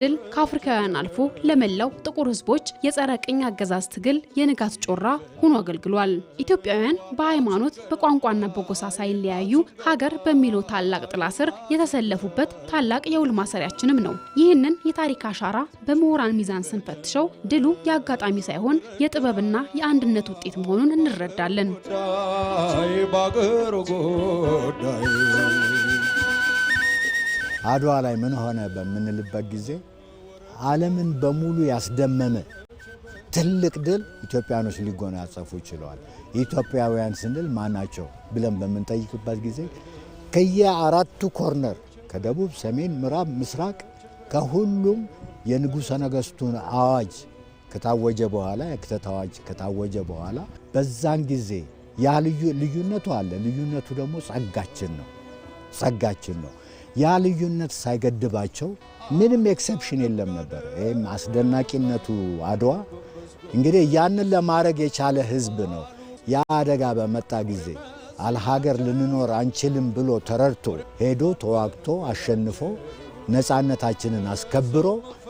ድል ከአፍሪካውያን አልፎ ለመላው ጥቁር ህዝቦች የጸረ ቅኝ አገዛዝ ትግል የንጋት ጮራ ሆኖ አገልግሏል። ኢትዮጵያውያን በሃይማኖት በቋንቋና በጎሳ ሳይለያዩ ሀገር በሚለው ታላቅ ጥላ ስር የተሰለፉበት ታላቅ የውል ማሰሪያችንም ነው። ይህንን የታሪክ አሻራ በምሁራን ሚዛን ስንፈትሸው ድሉ የአጋጣሚ ሳይሆን የጥበብና የአንድነት ውጤት መሆኑን እንረዳለን። አድዋ ላይ ምን ሆነ በምንልበት ጊዜ ዓለምን በሙሉ ያስደመመ ትልቅ ድል ኢትዮጵያኖች ሊጎናጸፉ ይችላል። ኢትዮጵያውያን ስንል ማናቸው ብለን በምንጠይቅበት ጊዜ ከየአራቱ ኮርነር ከደቡብ፣ ሰሜን፣ ምዕራብ፣ ምስራቅ ከሁሉም የንጉሠ ነገሥቱን አዋጅ ከታወጀ በኋላ የክተት አዋጅ ከታወጀ በኋላ በዛን ጊዜ ያ ልዩነቱ አለ። ልዩነቱ ደግሞ ጸጋችን ነው። ያ ልዩነት ሳይገድባቸው ምንም ኤክሰፕሽን የለም ነበር። ይሄም አስደናቂነቱ አድዋ እንግዲህ ያንን ለማድረግ የቻለ ህዝብ ነው። ያ አደጋ በመጣ ጊዜ አልሀገር ልንኖር አንችልም ብሎ ተረድቶ ሄዶ ተዋግቶ አሸንፎ ነፃነታችንን አስከብሮ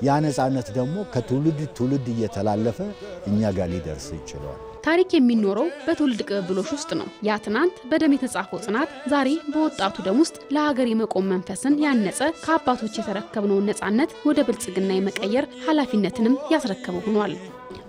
ያ ነፃነት ደግሞ ከትውልድ ትውልድ እየተላለፈ እኛ ጋር ሊደርስ ይችላል። ታሪክ የሚኖረው በትውልድ ቅብብሎሽ ውስጥ ነው። ያ ትናንት በደም የተጻፈው ጽናት ዛሬ በወጣቱ ደም ውስጥ ለሀገር የመቆም መንፈስን ያነጸ ከአባቶች የተረከብነውን ነፃነት ወደ ብልጽግና የመቀየር ኃላፊነትንም ያስረከበ ሆኗል።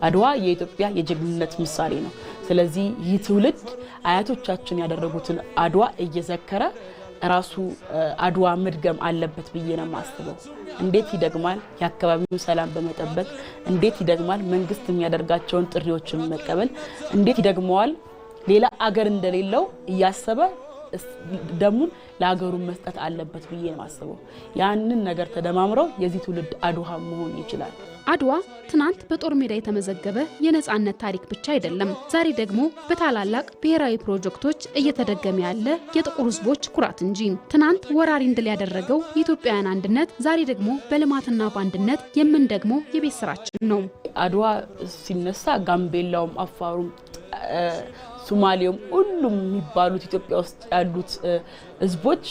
አድዋ የኢትዮጵያ የጀግንነት ምሳሌ ነው። ስለዚህ ይህ ትውልድ አያቶቻችን ያደረጉትን አድዋ እየዘከረ ራሱ አድዋ መድገም አለበት ብዬ ነው ማስተባው። እንዴት ይደግማል? የአካባቢውን ሰላም በመጠበቅ እንዴት ይደግማል? መንግስት የሚያደርጋቸውን ጥሪዎችን መቀበል እንዴት ይደግመዋል? ሌላ አገር እንደሌለው እያሰበ ደሙን ለሀገሩ መስጠት አለበት ብዬ ነው ማስተባው። ያንን ነገር ተደማምረው የዚህ ትውልድ አድዋ መሆን ይችላል። አድዋ ትናንት በጦር ሜዳ የተመዘገበ የነፃነት ታሪክ ብቻ አይደለም። ዛሬ ደግሞ በታላላቅ ብሔራዊ ፕሮጀክቶች እየተደገመ ያለ የጥቁር ህዝቦች ኩራት እንጂ። ትናንት ወራሪ እንድል ያደረገው የኢትዮጵያውያን አንድነት ዛሬ ደግሞ በልማትና በአንድነት የምንደግመው የቤት ስራችን ነው። አድዋ ሲነሳ ጋምቤላውም፣ አፋሩም፣ ሶማሌውም ሁሉም የሚባሉት ኢትዮጵያ ውስጥ ያሉት ህዝቦች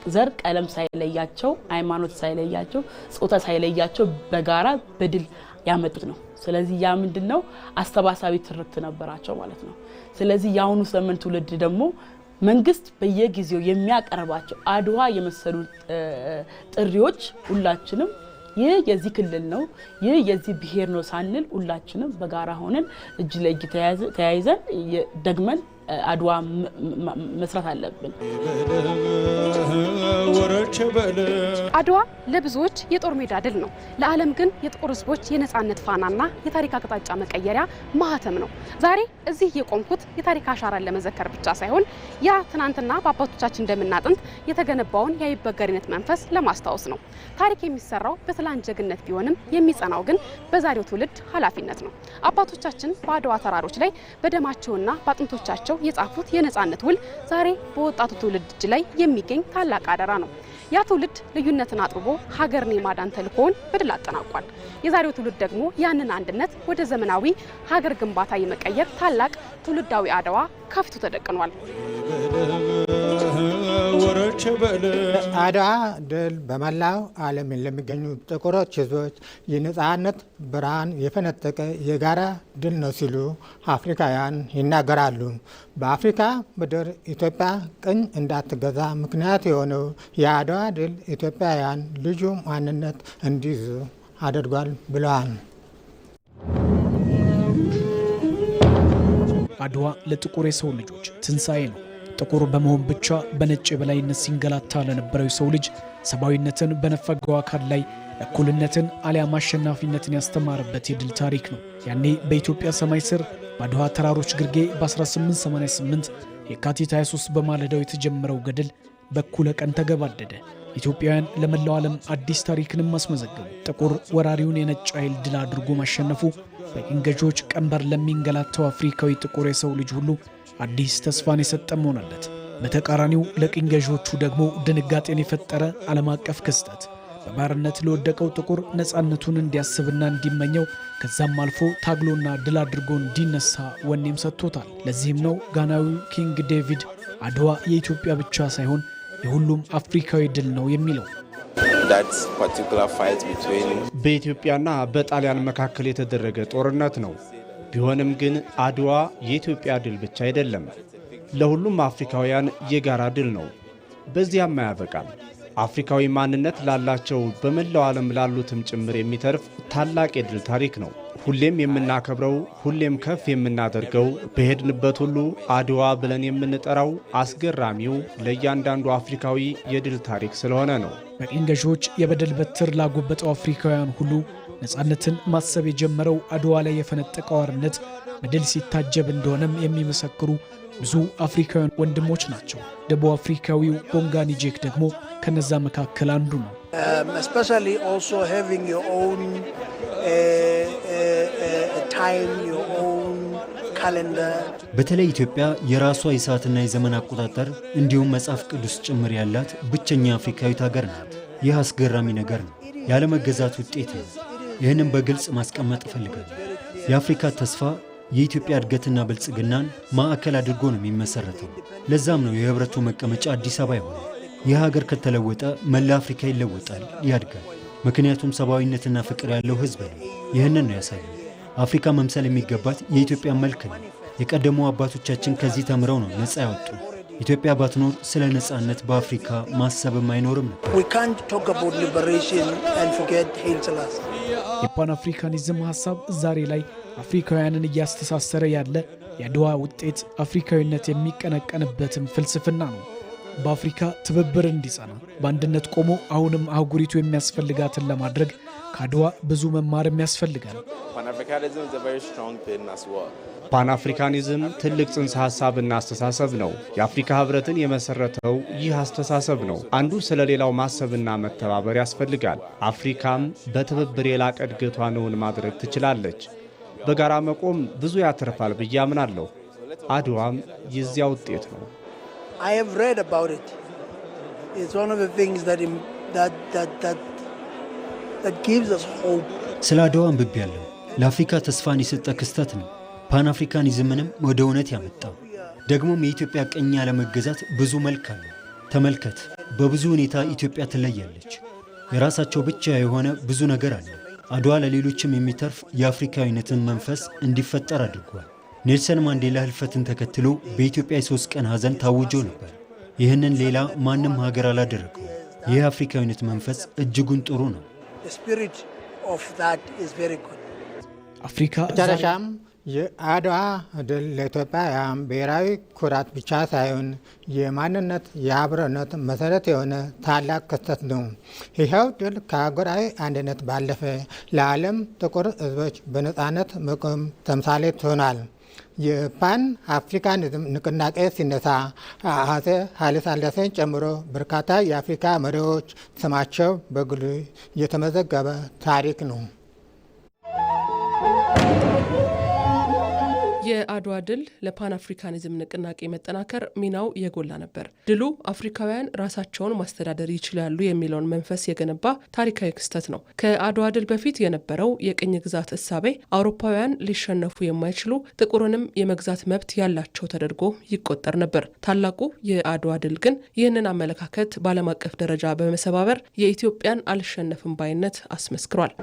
ዘር ቀለም ሳይለያቸው ሃይማኖት ሳይለያቸው ጾታ ሳይለያቸው በጋራ በድል ያመጡት ነው። ስለዚህ ያ ምንድነው አስተባሳቢ ትርክት ነበራቸው ማለት ነው። ስለዚህ ያሁኑ ዘመን ትውልድ ደግሞ መንግስት በየጊዜው የሚያቀርባቸው አድዋ የመሰሉ ጥሪዎች ሁላችንም ይህ የዚህ ክልል ነው፣ ይህ የዚህ ብሔር ነው ሳንል ሁላችንም በጋራ ሆነን እጅ ለእጅ ተያይዘን ደግመን አድዋ መስራት አለብን። አድዋ ለብዙዎች የጦር ሜዳ ድል ነው። ለዓለም ግን የጥቁር ህዝቦች የነፃነት ፋናና የታሪክ አቅጣጫ መቀየሪያ ማህተም ነው። ዛሬ እዚህ የቆምኩት የታሪክ አሻራን ለመዘከር ብቻ ሳይሆን ያ ትናንትና በአባቶቻችን እንደምናጥንት የተገነባውን የአይበገሪነት መንፈስ ለማስታወስ ነው። ታሪክ የሚሰራው በትላንት ጀግነት ቢሆንም የሚጸናው ግን በዛሬው ትውልድ ኃላፊነት ነው። አባቶቻችን በአድዋ ተራሮች ላይ በደማቸውና በአጥንቶቻቸው የጻፉት የነፃነት ውል ዛሬ በወጣቱ ትውልድ እጅ ላይ የሚገኝ ታላቅ አደራ ነው። ያ ትውልድ ልዩነትን አጥብቦ ሀገርን የማዳን ተልእኮውን በድል አጠናቋል። የዛሬው ትውልድ ደግሞ ያንን አንድነት ወደ ዘመናዊ ሀገር ግንባታ የመቀየር ታላቅ ትውልዳዊ አድዋ ከፊቱ ተደቅኗል። አድዋ ድል በመላው ዓለም ለሚገኙ ጥቁሮች ህዝቦች የነፃነት ብርሃን የፈነጠቀ የጋራ ድል ነው ሲሉ አፍሪካውያን ይናገራሉ። በአፍሪካ ምድር ኢትዮጵያ ቅኝ እንዳትገዛ ምክንያት የሆነው የአድዋ ድል ኢትዮጵያውያን ልዩ ማንነት እንዲይዙ አድርጓል ብለዋል። አድዋ ለጥቁር የሰው ልጆች ትንሣኤ ነው። ጥቁር በመሆን ብቻ በነጭ የበላይነት ሲንገላታ ለነበረው የሰው ልጅ ሰብአዊነትን በነፈገው አካል ላይ እኩልነትን አሊያም አሸናፊነትን ያስተማረበት የድል ታሪክ ነው። ያኔ በኢትዮጵያ ሰማይ ስር በአድዋ ተራሮች ግርጌ በ1888 የካቲት 23 በማለዳው የተጀመረው ገድል በኩለ ቀን ተገባደደ። ኢትዮጵያውያን ለመላው ዓለም አዲስ ታሪክንም አስመዘገቡ። ጥቁር ወራሪውን የነጭ ኃይል ድል አድርጎ ማሸነፉ በቅኝ ገዢዎች ቀንበር ለሚንገላታው አፍሪካዊ ጥቁር የሰው ልጅ ሁሉ አዲስ ተስፋን የሰጠም ሆነለት። በተቃራኒው ለቅኝ ገዢዎቹ ደግሞ ድንጋጤን የፈጠረ ዓለም አቀፍ ክስተት በባርነት ለወደቀው ጥቁር ነፃነቱን እንዲያስብና እንዲመኘው ከዛም አልፎ ታግሎና ድል አድርጎ እንዲነሳ ወኔም ሰጥቶታል። ለዚህም ነው ጋናዊው ኪንግ ዴቪድ አድዋ የኢትዮጵያ ብቻ ሳይሆን የሁሉም አፍሪካዊ ድል ነው የሚለው። በኢትዮጵያና በጣሊያን መካከል የተደረገ ጦርነት ነው። ቢሆንም ግን አድዋ የኢትዮጵያ ድል ብቻ አይደለም፣ ለሁሉም አፍሪካውያን የጋራ ድል ነው። በዚያም አያበቃም። አፍሪካዊ ማንነት ላላቸው በመላው ዓለም ላሉትም ጭምር የሚተርፍ ታላቅ የድል ታሪክ ነው። ሁሌም የምናከብረው፣ ሁሌም ከፍ የምናደርገው፣ በሄድንበት ሁሉ አድዋ ብለን የምንጠራው አስገራሚው ለእያንዳንዱ አፍሪካዊ የድል ታሪክ ስለሆነ ነው። በቅኝ ገዢዎች የበደል በትር ላጎበጠው አፍሪካውያን ሁሉ ነፃነትን ማሰብ የጀመረው አድዋ ላይ የፈነጠቀው አርነት በድል ሲታጀብ እንደሆነም የሚመሰክሩ ብዙ አፍሪካውያን ወንድሞች ናቸው። ደቡብ አፍሪካዊው ቦንጋኒ ጄክ ደግሞ ከነዛ መካከል አንዱ ነው። especially also having your own time, your own calendar. በተለይ ኢትዮጵያ የራሷ የሰዓትና የዘመን አቆጣጠር እንዲሁም መጽሐፍ ቅዱስ ጭምር ያላት ብቸኛ አፍሪካዊት ሀገር ናት። ይህ አስገራሚ ነገር ነው፣ ያለመገዛት ውጤት ነው። ይህንን በግልጽ ማስቀመጥ እፈልጋለሁ። የአፍሪካ ተስፋ የኢትዮጵያ እድገትና ብልጽግናን ማዕከል አድርጎ ነው የሚመሰረተው። ለዛም ነው የህብረቱ መቀመጫ አዲስ አበባ ይሆናል። ይህ ሀገር ከተለወጠ መላ አፍሪካ ይለወጣል፣ ያድጋል። ምክንያቱም ሰብአዊነትና ፍቅር ያለው ህዝብ ነው። ይህንን ነው ያሳየው። አፍሪካ መምሰል የሚገባት የኢትዮጵያ መልክ ነው። የቀደሙ አባቶቻችን ከዚህ ተምረው ነው ነፃ ያወጡ። ኢትዮጵያ ባትኖር ስለ ነፃነት በአፍሪካ ማሰብም አይኖርም ነው። የፓን አፍሪካኒዝም ሀሳብ ዛሬ ላይ አፍሪካውያንን እያስተሳሰረ ያለ የአድዋ ውጤት አፍሪካዊነት የሚቀነቀንበትም ፍልስፍና ነው። በአፍሪካ ትብብር እንዲጸና በአንድነት ቆሞ አሁንም አህጉሪቱ የሚያስፈልጋትን ለማድረግ ከአድዋ ብዙ መማርም ያስፈልጋል። ፓን አፍሪካኒዝም ትልቅ ጽንሰ ሐሳብና አስተሳሰብ ነው። የአፍሪካ ህብረትን የመሰረተው ይህ አስተሳሰብ ነው። አንዱ ስለ ሌላው ማሰብና መተባበር ያስፈልጋል። አፍሪካም በትብብር የላቀ እድገቷን እውን ማድረግ ትችላለች። በጋራ መቆም ብዙ ያተርፋል ብዬ አምናለሁ። አድዋም የዚያ ውጤት ነው። I have read about it. It's one of the things that gives us hope. ስለ አድዋ አንብቤያለሁ። ለአፍሪካ ተስፋን የሰጠ ክስተት ነው። ፓን አፍሪካኒዝምንም ወደ እውነት ያመጣው። ደግሞም የኢትዮጵያ ቀኝ ያለመገዛት ብዙ መልክ አለው። ተመልከት፣ በብዙ ሁኔታ ኢትዮጵያ ትለያለች። የራሳቸው ብቻ የሆነ ብዙ ነገር አለ። አድዋ ለሌሎችም የሚተርፍ የአፍሪካዊነትን መንፈስ እንዲፈጠር አድርጓል። ኔልሰን ማንዴላ ህልፈትን ተከትሎ በኢትዮጵያ የ3 ቀን ሐዘን ታውጆ ነበር። ይህንን ሌላ ማንም ሀገር አላደረገው። ይህ አፍሪካዊነት መንፈስ እጅጉን ጥሩ ነው። አፍሪካ መጨረሻም የአድዋ ድል ለኢትዮጵያውያን ብሔራዊ ኩራት ብቻ ሳይሆን የማንነት የአብሮነት መሰረት የሆነ ታላቅ ክስተት ነው። ይኸው ድል ከአህጉራዊ አንድነት ባለፈ ለዓለም ጥቁር ህዝቦች በነፃነት መቆም ተምሳሌት ሆኗል። የፓን አፍሪካኒዝም ንቅናቄ ሲነሳ አፄ ኃይለሥላሴን ጨምሮ በርካታ የአፍሪካ መሪዎች ስማቸው በጉልህ የተመዘገበ ታሪክ ነው። የአድዋ ድል ለፓን አፍሪካኒዝም ንቅናቄ መጠናከር ሚናው የጎላ ነበር። ድሉ አፍሪካውያን ራሳቸውን ማስተዳደር ይችላሉ የሚለውን መንፈስ የገነባ ታሪካዊ ክስተት ነው። ከአድዋ ድል በፊት የነበረው የቅኝ ግዛት እሳቤ አውሮፓውያን ሊሸነፉ የማይችሉ ጥቁርንም የመግዛት መብት ያላቸው ተደርጎ ይቆጠር ነበር። ታላቁ የአድዋ ድል ግን ይህንን አመለካከት በዓለም አቀፍ ደረጃ በመሰባበር የኢትዮጵያን አልሸነፍም ባይነት አስመስክሯል።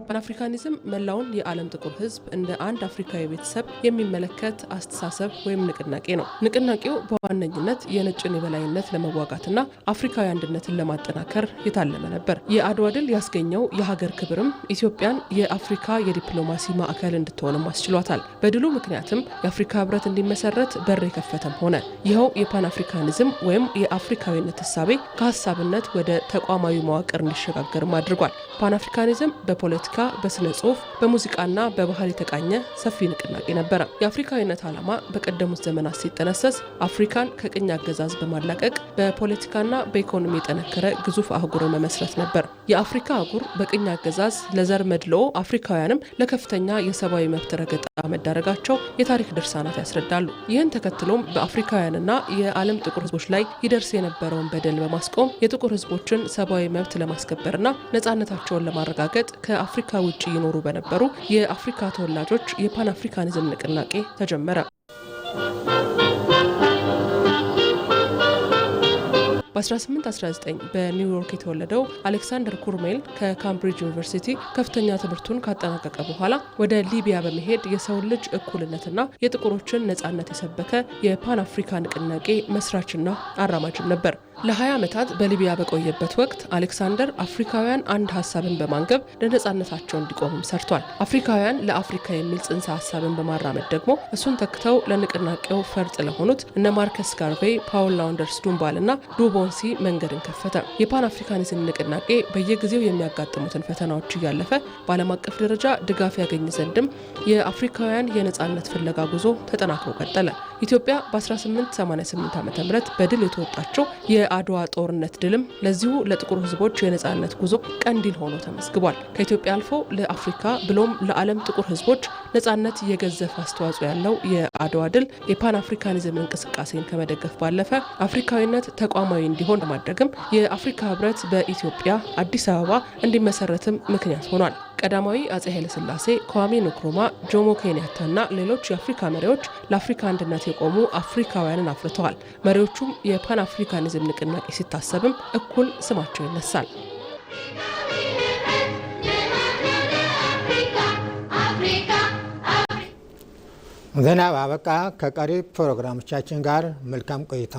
ፓንአፍሪካኒዝም መላውን የዓለም ጥቁር ሕዝብ እንደ አንድ አፍሪካዊ ቤተሰብ የሚመለከት አስተሳሰብ ወይም ንቅናቄ ነው። ንቅናቄው በዋነኝነት የነጭን የበላይነት ለመዋጋትና አፍሪካዊ አንድነትን ለማጠናከር የታለመ ነበር። የአድዋ ድል ያስገኘው የሀገር ክብርም ኢትዮጵያን የአፍሪካ የዲፕሎማሲ ማዕከል እንድትሆንም አስችሏታል። በድሉ ምክንያትም የአፍሪካ ሕብረት እንዲመሰረት በር የከፈተም ሆነ። ይኸው የፓንአፍሪካኒዝም ወይም የአፍሪካዊነት እሳቤ ከሀሳብነት ወደ ተቋማዊ መዋቅር እንዲሸጋገርም አድርጓል። ፓንአፍሪካኒዝም በፖለቲካ፣ በስነ ጽሁፍ፣ በሙዚቃና በባህል የተቃኘ ሰፊ ንቅናቄ ነበረ። የአፍሪካዊነት ዓላማ በቀደሙት ዘመናት ሲጠነሰስ አፍሪካን ከቅኝ አገዛዝ በማላቀቅ በፖለቲካና በኢኮኖሚ የጠነከረ ግዙፍ አህጉር መመስረት ነበር። የአፍሪካ አህጉር በቅኝ አገዛዝ ለዘር መድሎ አፍሪካውያንም ለከፍተኛ የሰብአዊ መብት ረገጣ መዳረጋቸው የታሪክ ድርሳናት ያስረዳሉ። ይህን ተከትሎም በአፍሪካውያንና የዓለም ጥቁር ህዝቦች ላይ ይደርስ የነበረውን በደል በማስቆም የጥቁር ህዝቦችን ሰብአዊ መብት ለማስከበርና ነጻነታቸውን ለማረጋገጥ ከአፍሪካ ውጭ ይኖሩ በነበሩ የአፍሪካ ተወላጆች የፓን አፍሪካኒዝም ንቅናቄ ተጀመረ። በ1819 በኒውዮርክ የተወለደው አሌክሳንደር ኩርሜል ከካምብሪጅ ዩኒቨርሲቲ ከፍተኛ ትምህርቱን ካጠናቀቀ በኋላ ወደ ሊቢያ በመሄድ የሰው ልጅ እኩልነትና የጥቁሮችን ነጻነት የሰበከ የፓን አፍሪካ ንቅናቄ መስራችና አራማጅም ነበር። ለ20 ዓመታት በሊቢያ በቆየበት ወቅት አሌክሳንደር አፍሪካውያን አንድ ሀሳብን በማንገብ ለነጻነታቸው እንዲቆሙም ሰርቷል። አፍሪካውያን ለአፍሪካ የሚል ጽንሰ ሀሳብን በማራመድ ደግሞ እሱን ተክተው ለንቅናቄው ፈርጥ ለሆኑት እነ ማርከስ ጋርቬይ፣ ፓውል ላውንደርስ ዱምባል እና ዱቦንሲ መንገድን ከፈተ። የፓን አፍሪካኒዝም ንቅናቄ በየጊዜው የሚያጋጥሙትን ፈተናዎች እያለፈ በዓለም አቀፍ ደረጃ ድጋፍ ያገኝ ዘንድም የአፍሪካውያን የነጻነት ፍለጋ ጉዞ ተጠናክሮ ቀጠለ። ኢትዮጵያ በ1888 ዓ.ም በድል የተወጣቸው የአድዋ ጦርነት ድልም ለዚሁ ለጥቁር ህዝቦች የነጻነት ጉዞ ቀንዲል ሆኖ ተመዝግቧል። ከኢትዮጵያ አልፎ ለአፍሪካ ብሎም ለዓለም ጥቁር ህዝቦች ነጻነት የገዘፈ አስተዋጽኦ ያለው የአድዋ ድል የፓን አፍሪካኒዝም እንቅስቃሴን ከመደገፍ ባለፈ አፍሪካዊነት ተቋማዊ እንዲሆን ለማድረግም የአፍሪካ ህብረት በኢትዮጵያ አዲስ አበባ እንዲመሰረትም ምክንያት ሆኗል። ቀዳማዊ አጼ ኃይለ ሥላሴ፣ ኳሜ ንክሩማ፣ ጆሞ ኬንያታና ሌሎች የአፍሪካ መሪዎች ለአፍሪካ አንድነት የቆሙ አፍሪካውያንን አፍርተዋል። መሪዎቹም የፓን አፍሪካኒዝም ንቅናቄ ሲታሰብም እኩል ስማቸው ይነሳል። ዜና አበቃ። ከቀሪ ፕሮግራሞቻችን ጋር መልካም ቆይታ።